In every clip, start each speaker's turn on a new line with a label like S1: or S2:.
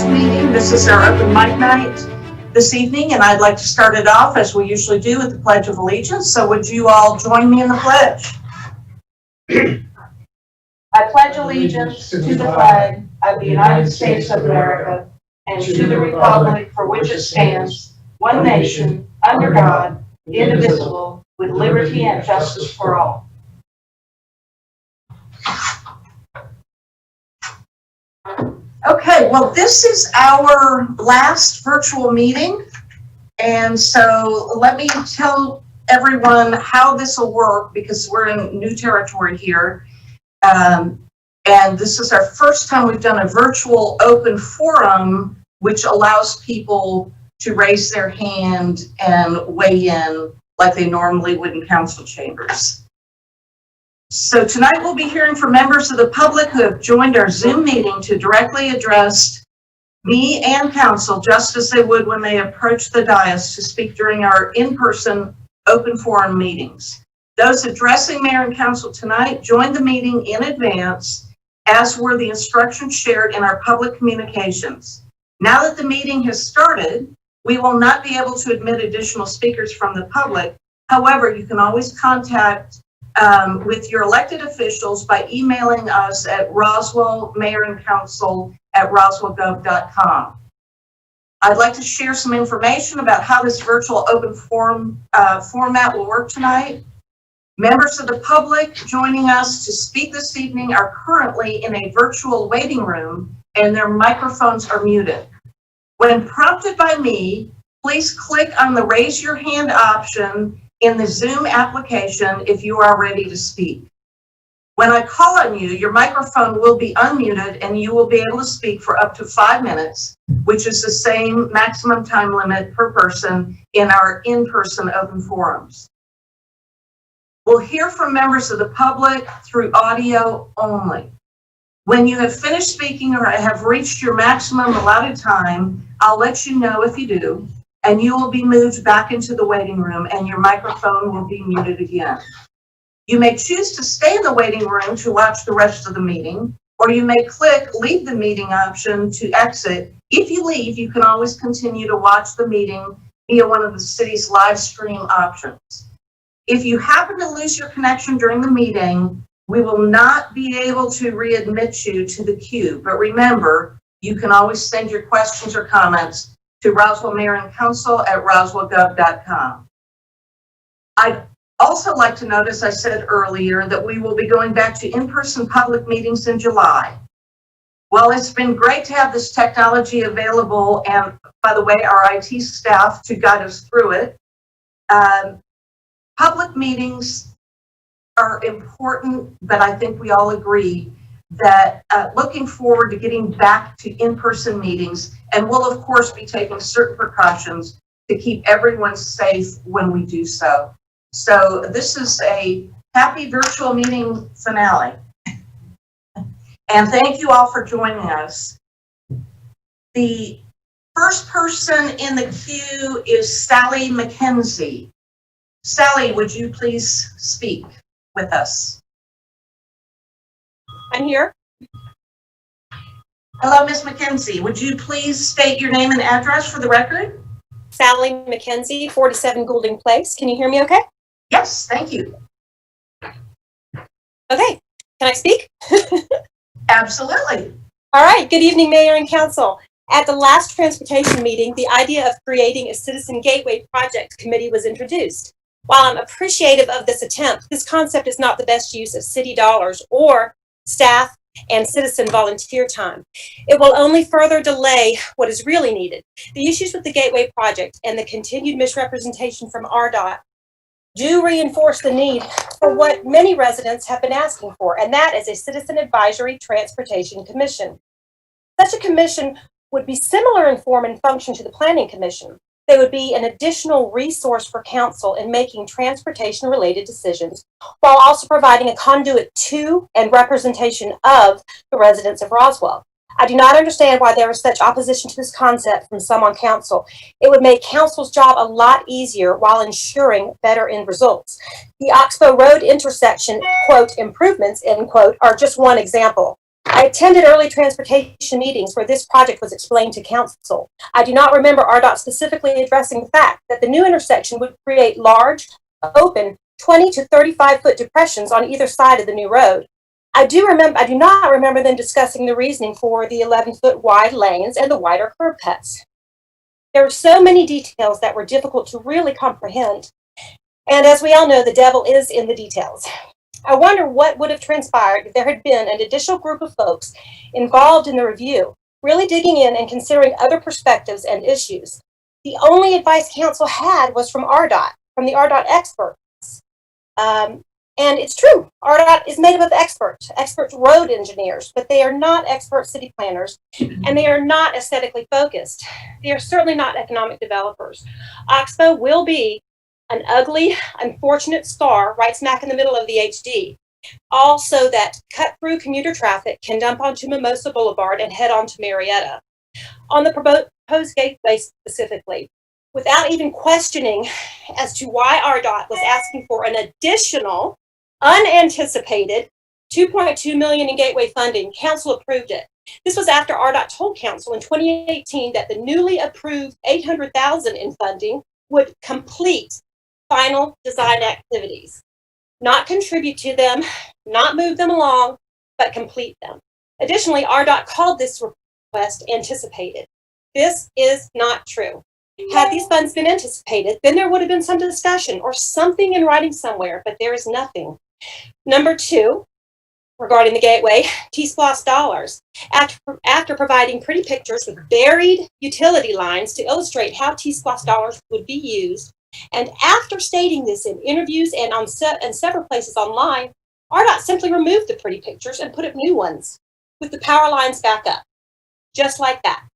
S1: first meeting. This is our open mic night this evening, and I'd like to start it off as we usually do with the Pledge of Allegiance. So would you all join me in the pledge? I pledge allegiance to the flag of the United States of America and to the republic for which it stands, one nation, under God, indivisible, with liberty and justice for all. Okay, well, this is our last virtual meeting, and so let me tell everyone how this will work, because we're in new territory here, and this is our first time we've done a virtual open forum, which allows people to raise their hand and weigh in like they normally would in council chambers. So tonight we'll be hearing from members of the public who have joined our Zoom meeting to directly address me and council, just as they would when they approach the dais to speak during our in-person open forum meetings. Those addressing mayor and council tonight joined the meeting in advance, as were the instructions shared in our public communications. Now that the meeting has started, we will not be able to admit additional speakers from the public. However, you can always contact with your elected officials by emailing us at roswellmayorandcouncil@roswellgov.com. I'd like to share some information about how this virtual open forum format will work tonight. Members of the public joining us to speak this evening are currently in a virtual waiting room and their microphones are muted. When prompted by me, please click on the raise your hand option in the Zoom application if you are ready to speak. When I call on you, your microphone will be unmuted and you will be able to speak for up to 5 minutes, which is the same maximum time limit per person in our in-person open forums. We'll hear from members of the public through audio only. When you have finished speaking or have reached your maximum allotted time, I'll let you know if you do, and you will be moved back into the waiting room and your microphone will be muted again. You may choose to stay in the waiting room to watch the rest of the meeting, or you may click leave the meeting option to exit. If you leave, you can always continue to watch the meeting via one of the city's live stream options. If you happen to lose your connection during the meeting, we will not be able to readmit you to the queue. But remember, you can always send your questions or comments to roswellmayorandcouncil@roswellgov.com. I'd also like to note, as I said earlier, that we will be going back to in-person public meetings in July. Well, it's been great to have this technology available, and by the way, our IT staff to guide us through it. Public meetings are important, but I think we all agree that looking forward to getting back to in-person meetings, and we'll of course be taking certain precautions to keep everyone safe when we do so. So this is a happy virtual meeting finale. And thank you all for joining us. The first person in the queue is Sally McKenzie. Sally, would you please speak with us?
S2: I'm here.
S1: Hello, Ms. McKenzie. Would you please state your name and address for the record?
S2: Sally McKenzie, 47 Goulding Place. Can you hear me okay?
S1: Yes, thank you.
S2: Okay, can I speak?
S1: Absolutely.
S2: All right, good evening, Mayor and Council. At the last transportation meeting, the idea of creating a Citizen Gateway Project Committee was introduced. While I'm appreciative of this attempt, this concept is not the best use of city dollars or staff and citizen volunteer time. It will only further delay what is really needed. The issues with the Gateway Project and the continued misrepresentation from RDOT do reinforce the need for what many residents have been asking for, and that is a Citizen Advisory Transportation Commission. Such a commission would be similar in form and function to the Planning Commission. They would be an additional resource for council in making transportation-related decisions, while also providing a conduit to and representation of the residents of Roswell. I do not understand why there is such opposition to this concept from some on council. It would make council's job a lot easier while ensuring better end results. The Oxbow Road intersection, quote, improvements, end quote, are just one example. I attended early transportation meetings where this project was explained to council. I do not remember RDOT specifically addressing the fact that the new intersection would create large, open, 20 to 35-foot depressions on either side of the new road. I do not remember them discussing the reasoning for the 11-foot wide lanes and the wider curb cuts. There were so many details that were difficult to really comprehend. And as we all know, the devil is in the details. I wonder what would have transpired if there had been an additional group of folks involved in the review, really digging in and considering other perspectives and issues. The only advice council had was from RDOT, from the RDOT experts. And it's true, RDOT is made up of experts road engineers, but they are not expert city planners, and they are not aesthetically focused. They are certainly not economic developers. Oxbow will be an ugly, unfortunate scar right smack in the middle of the HD. All so that cut-through commuter traffic can dump onto Mimosa Boulevard and head on to Marietta. On the proposed gateway specifically, without even questioning as to why RDOT was asking for an additional, unanticipated $2.2 million in gateway funding, council approved it. This was after RDOT told council in 2018 that the newly approved $800,000 in funding would complete final design activities, not contribute to them, not move them along, but complete them. Additionally, RDOT called this request anticipated. This is not true. Had these funds been anticipated, then there would have been some discussion or something in writing somewhere, but there is nothing. Number two, regarding the gateway, T-SPLOST dollars. After providing pretty pictures with buried utility lines to illustrate how T-SPLOST dollars would be used, and after stating this in interviews and on several places online, RDOT simply removed the pretty pictures and put up new ones with the power lines back up, just like that.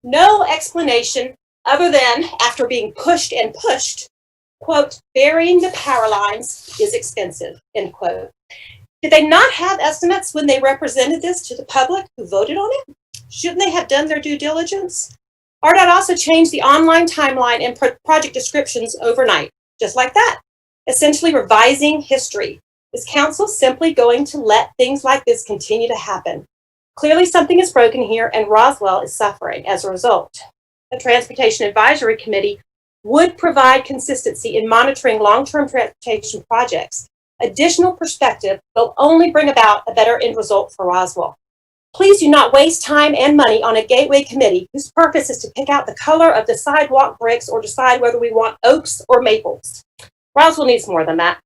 S2: No explanation other than, after being pushed and pushed, quote, burying the power lines is expensive, end quote. Did they not have estimates when they represented this to the public who voted on it? Shouldn't they have done their due diligence? RDOT also changed the online timeline and project descriptions overnight, just like that, essentially revising history. Is council simply going to let things like this continue to happen? Clearly something is broken here, and Roswell is suffering as a result. The Transportation Advisory Committee would provide consistency in monitoring long-term transportation projects. Additional perspective will only bring about a better end result for Roswell. Please do not waste time and money on a gateway committee whose purpose is to pick out the color of the sidewalk bricks or decide whether we want oaks or maples. Roswell needs more than that.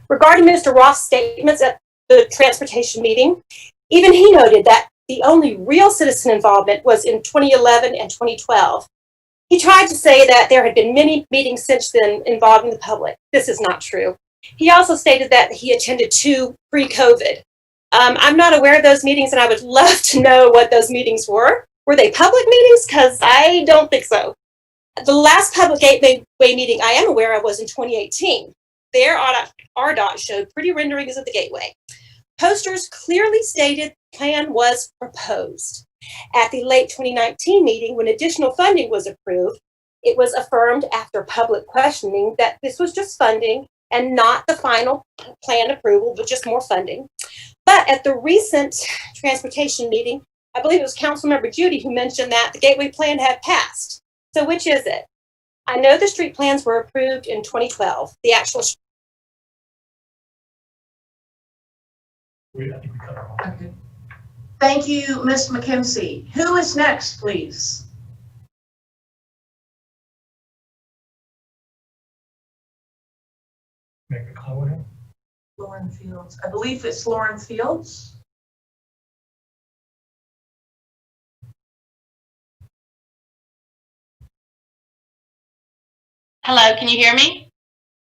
S2: Regarding Mr. Ross' statements at the transportation meeting, even he noted that the only real citizen involvement was in 2011 and 2012. He tried to say that there had been many meetings since then involving the public. This is not true. He also stated that he attended 2 pre-COVID. I'm not aware of those meetings, and I would love to know what those meetings were. Were they public meetings? Because I don't think so. The last public gateway meeting I am aware of was in 2018. There, RDOT showed pretty renderings of the gateway. Posters clearly stated the plan was proposed. At the late 2019 meeting, when additional funding was approved, it was affirmed after public questioning that this was just funding and not the final plan approval, but just more funding. But at the recent transportation meeting, I believe it was Councilmember Judy who mentioned that the gateway plan had passed. So which is it? I know the street plans were approved in 2012. The actual
S3: I think we cut her off.
S1: Okay. Thank you, Ms. McKenzie. Who is next, please?
S3: Make the call with him.
S1: Lauren Fields. I believe it's Lauren Fields.
S4: Hello, can you hear me?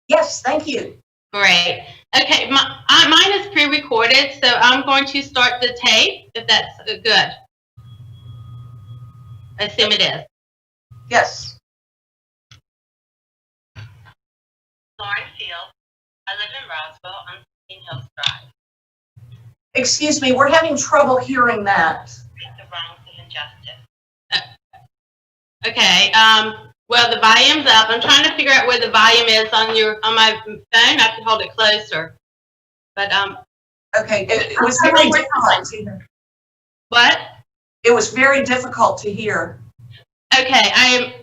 S1: Yes, thank you.
S4: Great. Okay, mine is pre-recorded, so I'm going to start the tape, if that's good. I assume it is.
S1: Yes.
S4: Lauren Fields. I live in Roswell on Spring Hills Drive.
S1: Excuse me, we're having trouble hearing that.
S4: The wrongs of injustice. Okay, well, the volume's up. I'm trying to figure out where the volume is on my phone. I can hold it closer. But
S1: Okay, it was very difficult.
S4: What?
S1: It was very difficult to hear.
S4: Okay, I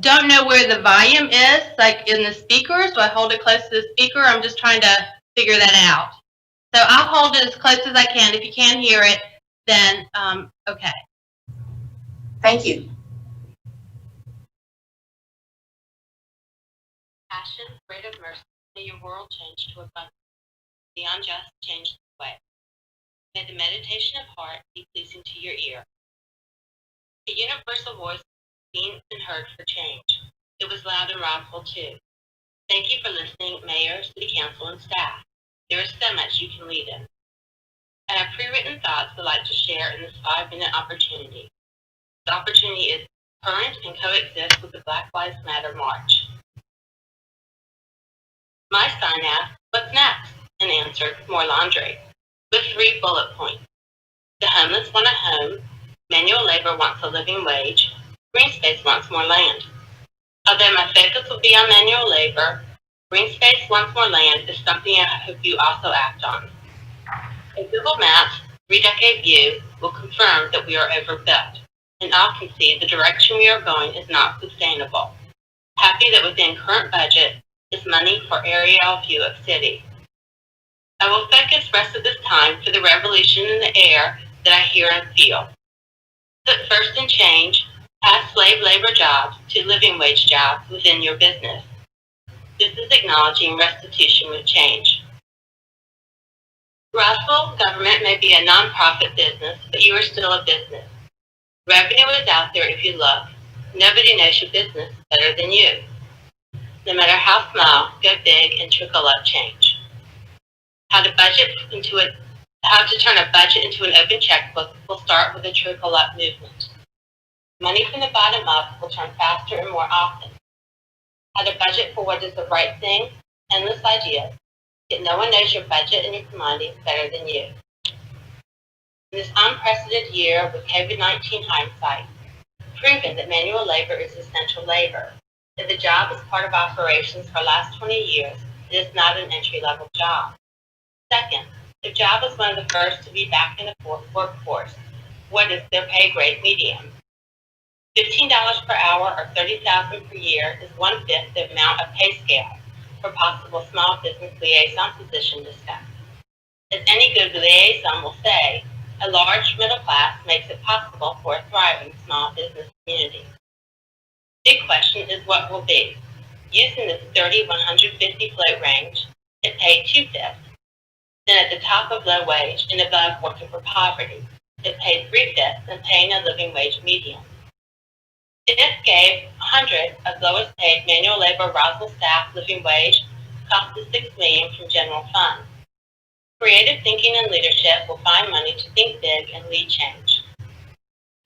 S4: don't know where the volume is, like in the speakers. Do I hold it close to the speaker? I'm just trying to figure that out. So I'll hold it as close as I can. If you can't hear it, then, okay.
S1: Thank you.
S4: Passion, great of mercy, may your world change to abundance. The unjust change the way. May the meditation of heart be pleasing to your ear. A universal voice seen and heard for change. It was loud in Roswell too. Thank you for listening, Mayor, City Council, and staff. There is so much you can lead in. I have pre-written thoughts I'd like to share in this 5-minute opportunity. The opportunity is current and coexist with the Black Lives Matter March. My son asked, "What's next?" and answered, "More laundry," with 3 bullet points. The homeless want a home, manual labor wants a living wage, green space wants more land. Although my focus will be on manual labor, green space wants more land is something I hope you also act on. A Google Maps 3-decade view will confirm that we are overbuilt, and all can see the direction we are going is not sustainable. Happy that within current budget is money for aerial view of city. I will focus rest of this time for the revolution in the air that I hear and feel. Put first in change, past slave labor jobs to living wage jobs within your business. This is acknowledging restitution with change. Roswell government may be a nonprofit business, but you are still a business. Revenue is out there if you look. Nobody knows your business better than you. No matter how small, go big and trickle up change. How to turn a budget into an open checkbook will start with a trickle up movement. Money from the bottom up will turn faster and more often. How to budget for what is the right thing, endless ideas, yet no one knows your budget and your commodities better than you. In this unprecedented year with COVID-19 hindsight, proven that manual labor is essential labor, that the job is part of operations for the last 20 years, it is not an entry-level job. Second, the job is one of the first to be back in the workforce. What is their pay grade median? $15 per hour or $30,000 per year is 1/5 the amount of pay scale for possible small business liaison position discussed. As any good liaison will say, a large middle class makes it possible for a thriving small business community. Big question is what will be. Using this 30-150 float range, it paid 2/5. Then at the top of low wage and above working for poverty, it paid 3/5 and paying a living wage median. If gave 100 of lowest paid manual labor Roswell staff living wage, cost us $6 million from general fund. Creative thinking and leadership will find money to think big and lead change.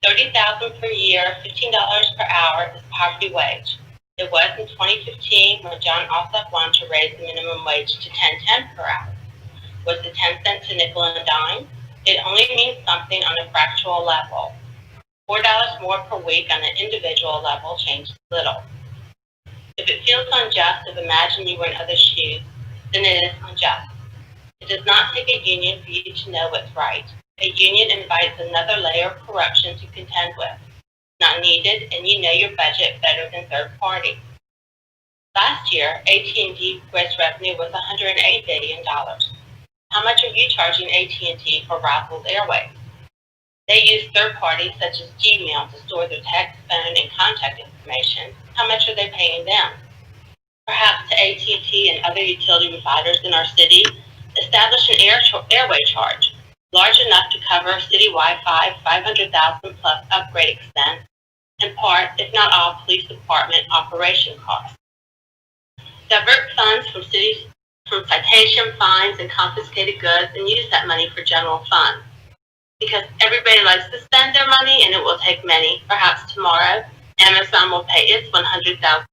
S4: $30,000 per year, $15 per hour is poverty wage. It was in 2015 when John Ossoff wanted to raise the minimum wage to $10.10 per hour. Was it 10 cents to nickel and a dime? It only means something on a fractional level. $4 more per week on an individual level changes little. If it feels unjust, imagine you were in other shoes, then it is unjust. It does not take a union for you to know what's right. A union invites another layer of corruption to contend with. Not needed, and you know your budget better than third party. Last year, AT&T gross revenue was $180 billion. How much are you charging AT&T for Roswell's airwaves? They use third parties such as Gmail to store their text, phone, and contact information. How much are they paying them? Perhaps to AT&T and other utility providers in our city, establish an airway charge, large enough to cover city Wi-Fi, 500,000 plus upgrade expense, and part, if not all, police department operation costs. Divert funds from citation, fines, and confiscated goods and use that money for general fund. Because everybody likes to spend their money and it will take many. Perhaps tomorrow, Amazon will pay its $100,000.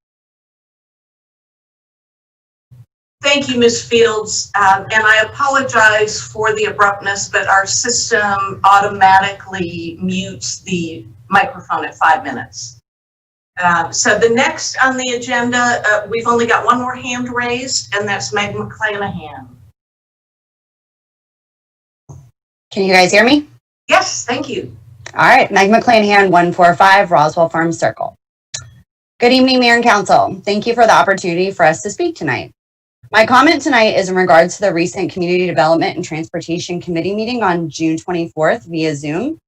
S1: Thank you, Ms. Fields. And I apologize for the abruptness, but our system automatically mutes the microphone at 5 minutes. So the next on the agenda, we've only got one more hand raised, and that's Meg McClanahan.
S5: Can you guys hear me?
S1: Yes, thank you.
S5: All right, Meg McClanahan, 145 Roswell Farm Circle. Good evening, Mayor and Council. Thank you for the opportunity for us to speak tonight. My comment tonight is in regards to the recent Community Development and Transportation Committee meeting on June 24th via Zoom.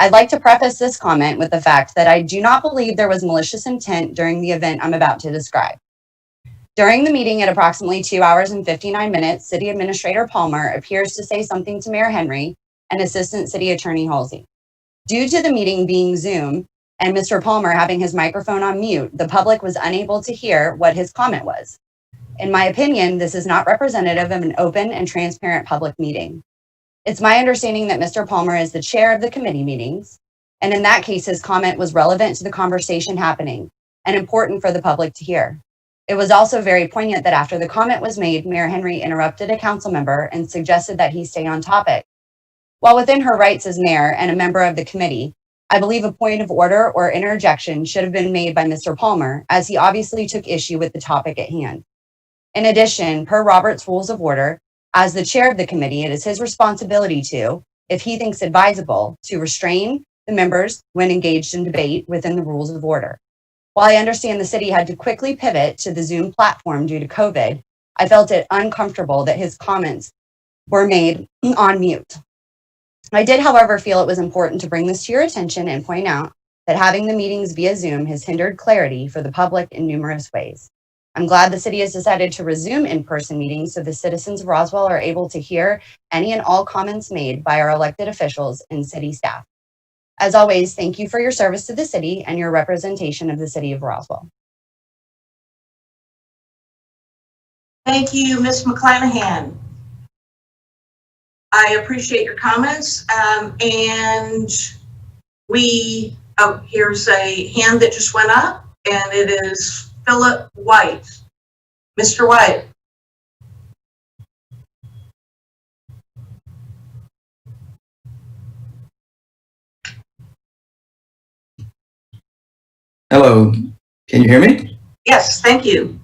S5: I'd like to preface this comment with the fact that I do not believe there was malicious intent during the event I'm about to describe. During the meeting at approximately 2 hours and 59 minutes, City Administrator Palmer appears to say something to Mayor Henry and Assistant City Attorney Halsey. Due to the meeting being Zoom and Mr. Palmer having his microphone on mute, the public was unable to hear what his comment was. In my opinion, this is not representative of an open and transparent public meeting. It's my understanding that Mr. Palmer is the chair of the committee meetings, and in that case, his comment was relevant to the conversation happening and important for the public to hear. It was also very poignant that after the comment was made, Mayor Henry interrupted a council member and suggested that he stay on topic. While within her rights as mayor and a member of the committee, I believe a point of order or interjection should have been made by Mr. Palmer, as he obviously took issue with the topic at hand. In addition, per Robert's Rules of Order, as the chair of the committee, it is his responsibility to, if he thinks advisable, to restrain the members when engaged in debate within the rules of order. While I understand the city had to quickly pivot to the Zoom platform due to COVID, I felt it uncomfortable that his comments were made on mute. I did, however, feel it was important to bring this to your attention and point out that having the meetings via Zoom has hindered clarity for the public in numerous ways. I'm glad the city has decided to resume in-person meetings so the citizens of Roswell are able to hear any and all comments made by our elected officials and city staff. As always, thank you for your service to the city and your representation of the city of Roswell.
S1: Thank you, Ms. McClanahan. I appreciate your comments. Here's a hand that just went up, and it is Philip White. Mr. White.
S6: Hello, can you hear me?
S1: Yes, thank you.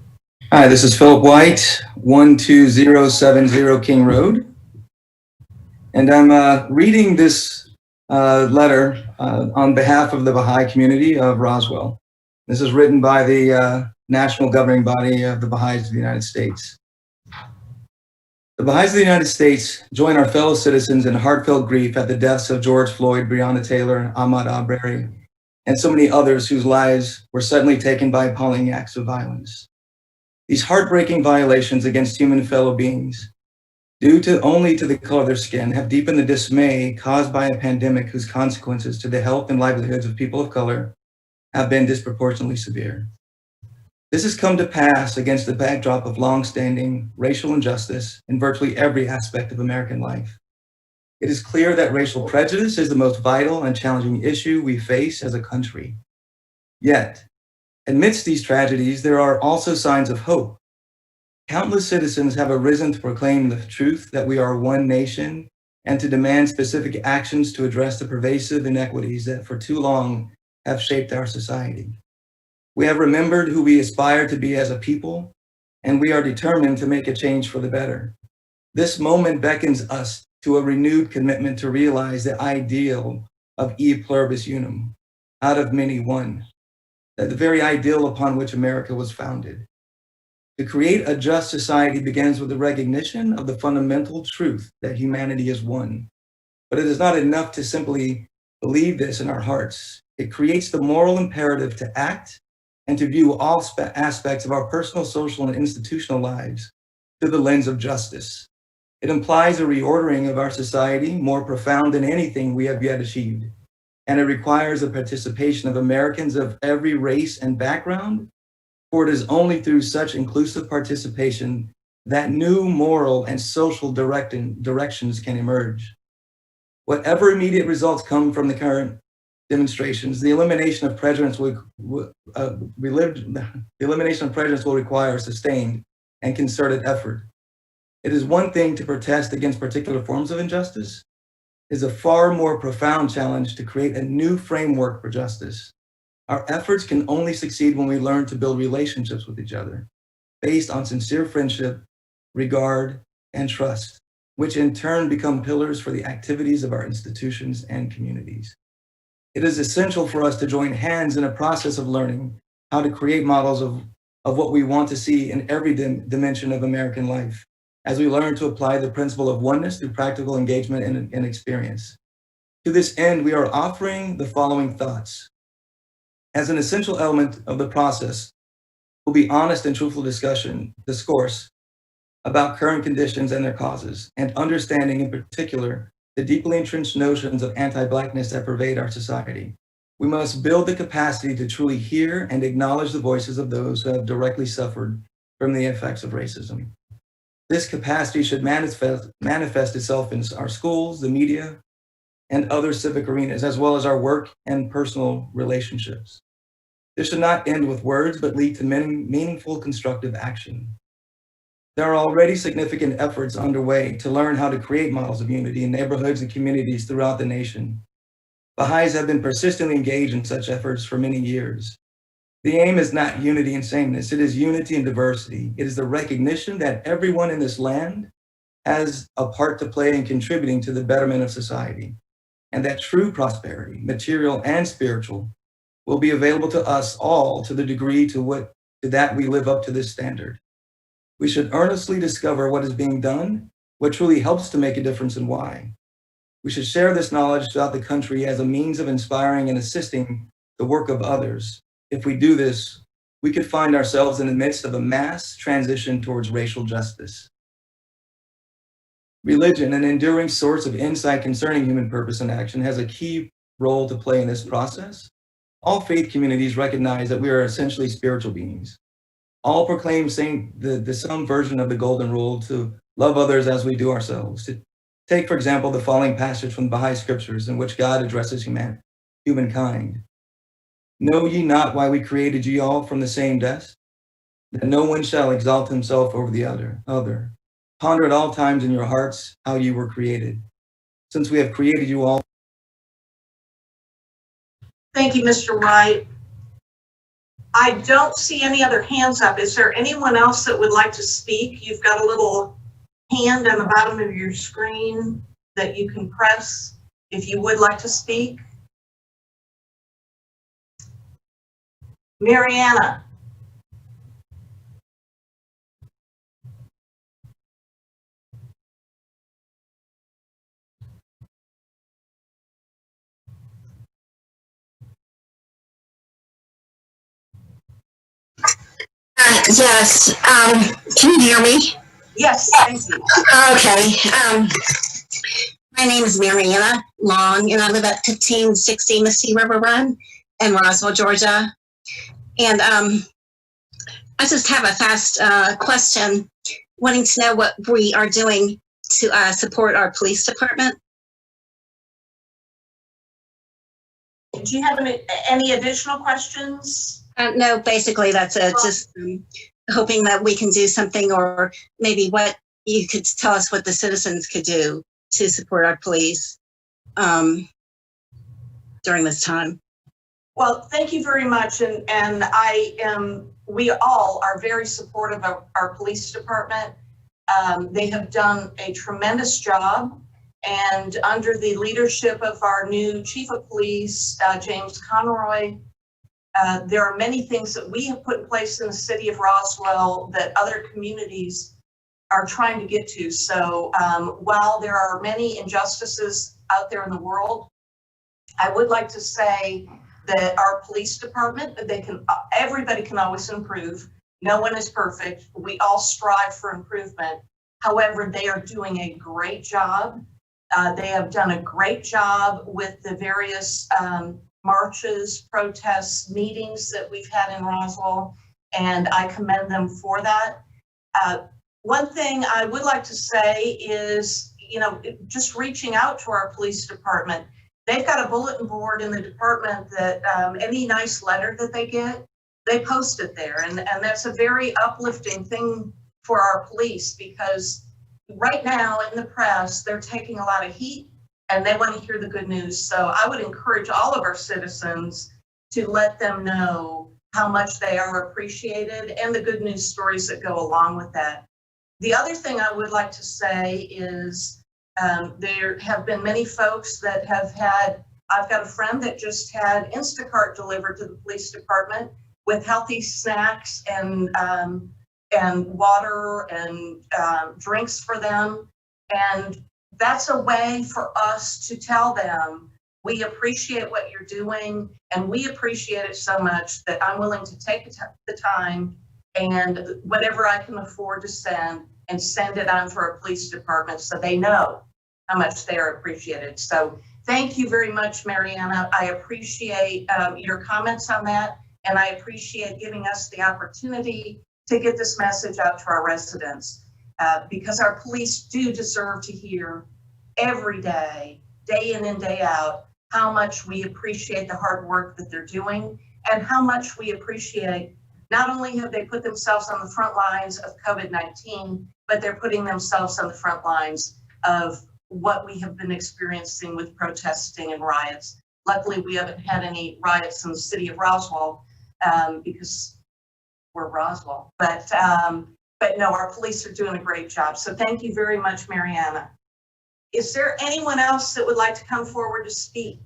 S6: Hi, this is Philip White, 12070 King Road. And I'm reading this letter on behalf of the Baha'i community of Roswell. This is written by the national governing body of the Baha'is of the United States. The Baha'is of the United States join our fellow citizens in heartfelt grief at the deaths of George Floyd, Breonna Taylor, Ahmaud Arbery, and so many others whose lives were suddenly taken by appalling acts of violence. These heartbreaking violations against human fellow beings, due only to the color of their skin, have deepened the dismay caused by a pandemic whose consequences to the health and livelihoods of people of color have been disproportionately severe. This has come to pass against the backdrop of long-standing racial injustice in virtually every aspect of American life. It is clear that racial prejudice is the most vital and challenging issue we face as a country. Yet, amidst these tragedies, there are also signs of hope. Countless citizens have arisen to proclaim the truth that we are one nation and to demand specific actions to address the pervasive inequities that for too long have shaped our society. We have remembered who we aspire to be as a people, and we are determined to make a change for the better. This moment beckons us to a renewed commitment to realize the ideal of e pluribus unum, out of many one, that the very ideal upon which America was founded. To create a just society begins with the recognition of the fundamental truth that humanity is one. But it is not enough to simply believe this in our hearts. It creates the moral imperative to act and to view all aspects of our personal, social, and institutional lives through the lens of justice. It implies a reordering of our society more profound than anything we have yet achieved. And it requires the participation of Americans of every race and background, for it is only through such inclusive participation that new moral and social directions can emerge. Whatever immediate results come from the current demonstrations, the elimination of prejudice will require a sustained and concerted effort. It is one thing to protest against particular forms of injustice. It is a far more profound challenge to create a new framework for justice. Our efforts can only succeed when we learn to build relationships with each other based on sincere friendship, regard, and trust. which in turn become pillars for the activities of our institutions and communities. It is essential for us to join hands in a process of learning how to create models of what we want to see in every dimension of American life, as we learn to apply the principle of oneness through practical engagement and experience. To this end, we are offering the following thoughts. As an essential element of the process will be honest and truthful discourse about current conditions and their causes, and understanding in particular the deeply entrenched notions of anti-Blackness that pervade our society. We must build the capacity to truly hear and acknowledge the voices of those who have directly suffered from the effects of racism. This capacity should manifest itself in our schools, the media, and other civic arenas, as well as our work and personal relationships. This should not end with words, but lead to meaningful, constructive action. There are already significant efforts underway to learn how to create models of unity in neighborhoods and communities throughout the nation. Baha'is have been persistently engaged in such efforts for many years. The aim is not unity and sameness, it is unity and diversity. It is the recognition that everyone in this land has a part to play in contributing to the betterment of society, and that true prosperity, material and spiritual, will be available to us all to the degree to that we live up to this standard. We should earnestly discover what is being done, what truly helps to make a difference, and why. We should share this knowledge throughout the country as a means of inspiring and assisting the work of others. If we do this, we could find ourselves in the midst of a mass transition towards racial justice. Religion, an enduring source of insight concerning human purpose and action, has a key role to play in this process. All faith communities recognize that we are essentially spiritual beings. All proclaim the some version of the golden rule to love others as we do ourselves. To take, for example, the following passage from the Baha'i scriptures in which God addresses humankind. Know ye not why we created ye all from the same dust? That no one shall exalt himself over the other. Ponder at all times in your hearts how you were created. Since we have created you all.
S1: Thank you, Mr. Wright. I don't see any other hands up. Is there anyone else that would like to speak? You've got a little hand on the bottom of your screen that you can press if you would like to speak. Mariana.
S7: Yes. Can you hear me?
S1: Yes, thank you.
S7: Okay. My name is Mariana Long, and I live at 1560 Misty River Run in Roswell, Georgia. And I just have a fast question, wanting to know what we are doing to support our police department.
S1: Do you have any additional questions?
S7: No, basically that's it. Just hoping that we can do something, or maybe what you could tell us what the citizens could do to support our police during this time.
S1: Well, thank you very much. And we all are very supportive of our police department. They have done a tremendous job. And under the leadership of our new chief of police, James Conroy, there are many things that we have put in place in the city of Roswell that other communities are trying to get to. So while there are many injustices out there in the world, I would like to say that our police department, everybody can always improve. No one is perfect. We all strive for improvement. However, they are doing a great job. They have done a great job with the various marches, protests, meetings that we've had in Roswell, and I commend them for that. One thing I would like to say is, just reaching out to our police department. They've got a bulletin board in the department that any nice letter that they get, they post it there. And that's a very uplifting thing for our police, because right now in the press, they're taking a lot of heat and they want to hear the good news. So I would encourage all of our citizens to let them know how much they are appreciated and the good news stories that go along with that. The other thing I would like to say is there have been many folks that have had, I've got a friend that just had Instacart delivered to the police department with healthy snacks and water and drinks for them. And that's a way for us to tell them, we appreciate what you're doing and we appreciate it so much that I'm willing to take the time and whatever I can afford to send it on for a police department so they know how much they are appreciated. So thank you very much, Mariana. I appreciate your comments on that, and I appreciate giving us the opportunity to get this message out to our residents because our police do deserve to hear every day, day in and day out, how much we appreciate the hard work that they're doing and how much we appreciate not only have they put themselves on the front lines of COVID-19, but they're putting themselves on the front lines of what we have been experiencing with protesting and riots. Luckily, we haven't had any riots in the city of Roswell because we're Roswell. But no, our police are doing a great job. So thank you very much, Mariana. Is there anyone else that would like to come forward to speak?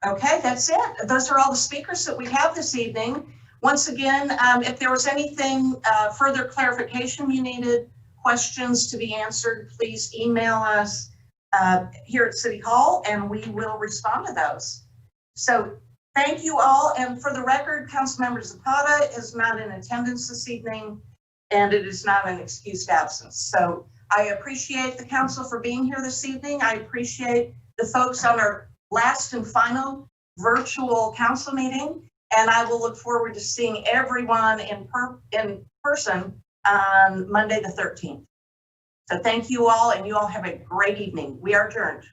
S1: Okay, that's it. Those are all the speakers that we have this evening. Once again, if there was anything further clarification you needed, questions to be answered, please email us here at City Hall and we will respond to those. So thank you all. And for the record, Councilmember Zapata is not in attendance this evening and it is not an excused absence. So I appreciate the council for being here this evening. I appreciate the folks on our last and final virtual council meeting. And I will look forward to seeing everyone in person on Monday the 13th. So thank you all, and you all have a great evening. We are adjourned.